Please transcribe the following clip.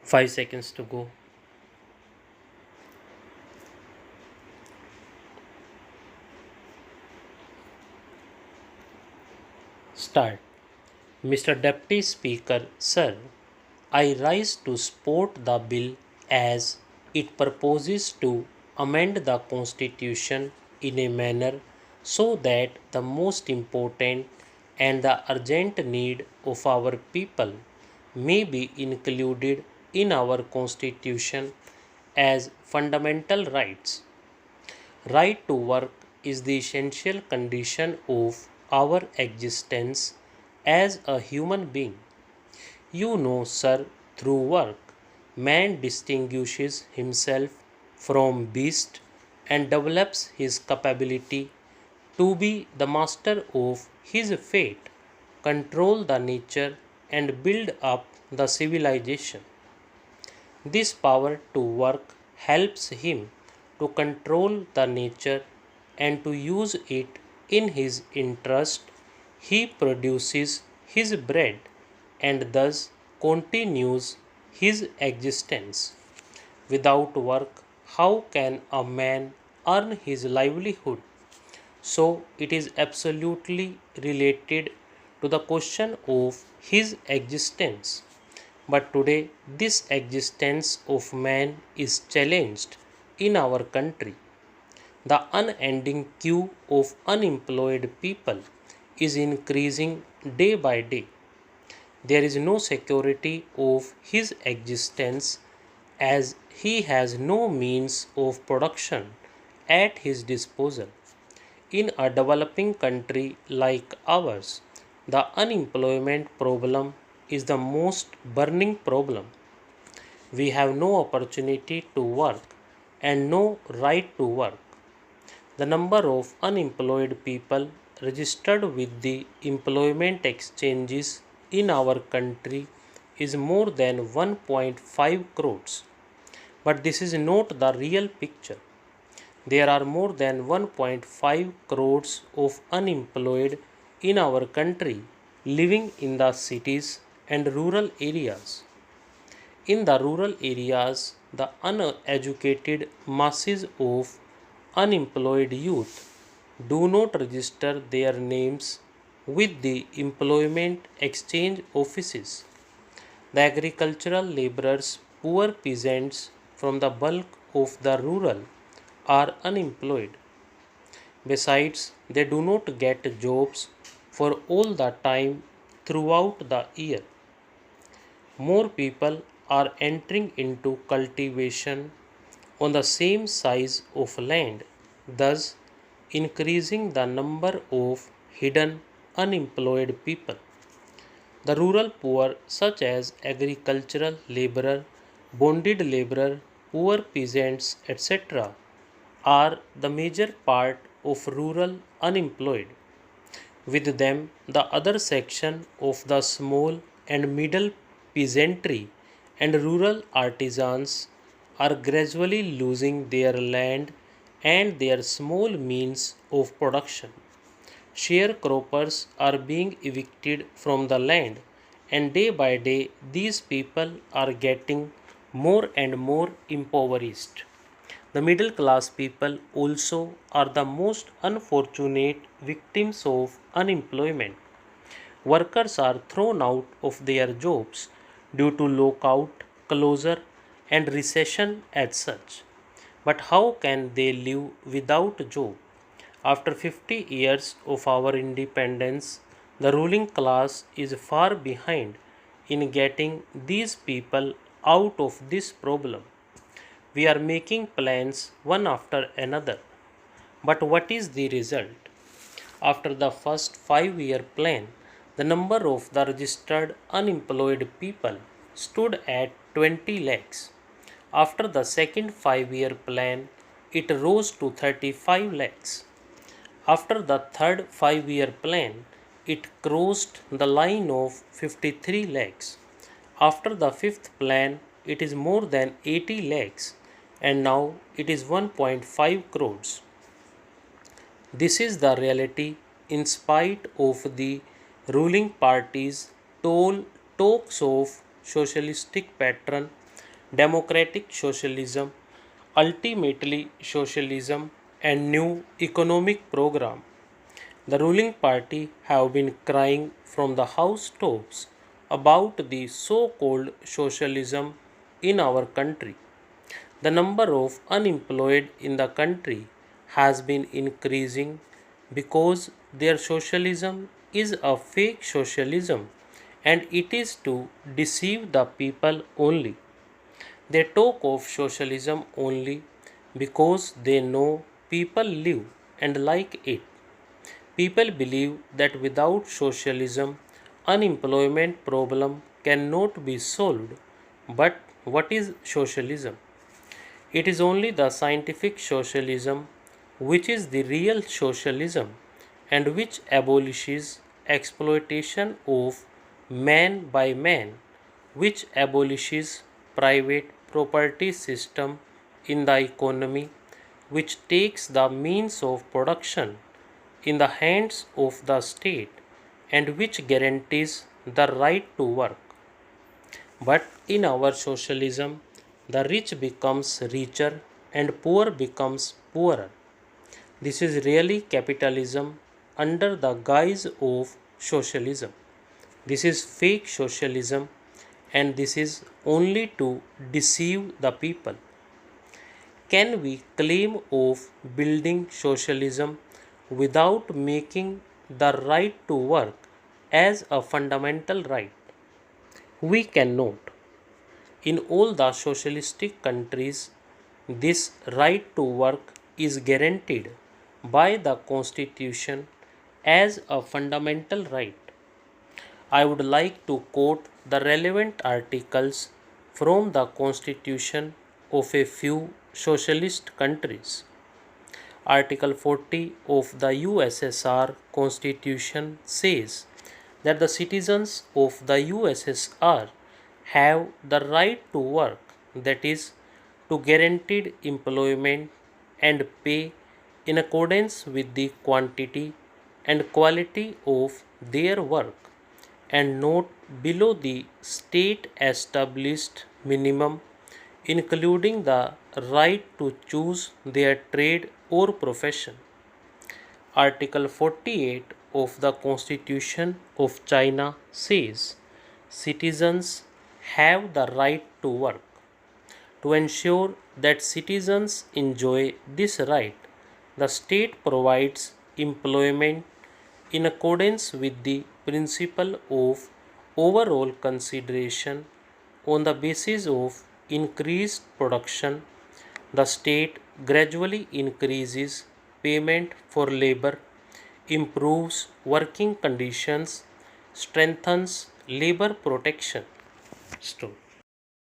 5 seconds to go. Start. Mr. Deputy Speaker, Sir, I rise to support the bill as it proposes to amend the Constitution in a manner so that the most important and the urgent need of our people may be included in our Constitution as fundamental rights. Right to work is the essential condition of our existence as a human being. You know, sir, through work, man distinguishes himself from beast and develops his capability to be the master of his fate, control the nature, and build up the civilization. This power to work helps him to control the nature and to use it in his interest. He produces his bread and thus continues his existence. Without work, how can a man earn his livelihood? So, it is absolutely related to the question of his existence. But today, this existence of man is challenged in our country. The unending queue of unemployed people is increasing day by day. There is no security of his existence as he has no means of production at his disposal. In a developing country like ours, the unemployment problem is the most burning problem. We have no opportunity to work and no right to work. The number of unemployed people registered with the employment exchanges in our country is more than 1.5 crores. But this is not the real picture. There are more than 1.5 crores of unemployed in our country living in the cities and rural areas. In the rural areas, the uneducated masses of unemployed youth do not register their names with the employment exchange offices. The agricultural laborers, poor peasants from the bulk of the rural, are unemployed. Besides, they do not get jobs for all the time throughout the year. More people are entering into cultivation on the same size of land, thus increasing the number of hidden unemployed people. The rural poor, such as agricultural laborer, bonded laborer, poor peasants, etc., are the major part of rural unemployed. With them, the other section of the small and middle peasantry and rural artisans are gradually losing their land and their small means of production. Sharecroppers are being evicted from the land, and day by day, these people are getting more and more impoverished. The middle class people also are the most unfortunate victims of unemployment. Workers are thrown out of their jobs due to lockout, closure, and recession as such. But how can they live without job? After 50 years of our independence, the ruling class is far behind in getting these people out of this problem. We are making plans one after another. But what is the result? After the first 5-year plan, the number of the registered unemployed people stood at 20 lakhs. After the second 5-year plan, it rose to 35 lakhs. After the third 5-year plan, it crossed the line of 53 lakhs. After the fifth plan, it is more than 80 lakhs, and now it is 1.5 crores. This is the reality in spite of the ruling party's talks of socialistic pattern. democratic socialism, ultimately socialism, and new economic program. The ruling party have been crying from the housetops about the so-called socialism in our country. The number of unemployed in the country has been increasing because their socialism is a fake socialism and it is to deceive the people only. They talk of socialism only because they know people live and like it. People believe that without socialism, unemployment problem cannot be solved. But what is socialism? It is only the scientific socialism which is the real socialism and which abolishes exploitation of man by man, which abolishes private property system in the economy, which takes the means of production in the hands of the state and which guarantees the right to work. But in our socialism, the rich becomes richer and poor becomes poorer. This is really capitalism under the guise of socialism. This is fake socialism and this is only to deceive the people. Can we claim of building socialism without making the right to work as a fundamental right? We cannot. In all the socialistic countries, this right to work is guaranteed by the constitution as a fundamental right. I would like to quote the relevant articles from the constitution of a few socialist countries. Article 40 of the USSR Constitution says that the citizens of the USSR have the right to work, that is, to guaranteed employment and pay in accordance with the quantity and quality of their work and not below the state established minimum, including the right to choose their trade or profession. Article 48 of the Constitution of China says citizens have the right to work. To ensure that citizens enjoy this right, the state provides employment in accordance with the principle of overall consideration on the basis of increased production. The state gradually increases payment for labor, improves working conditions, strengthens labor protection. Stop.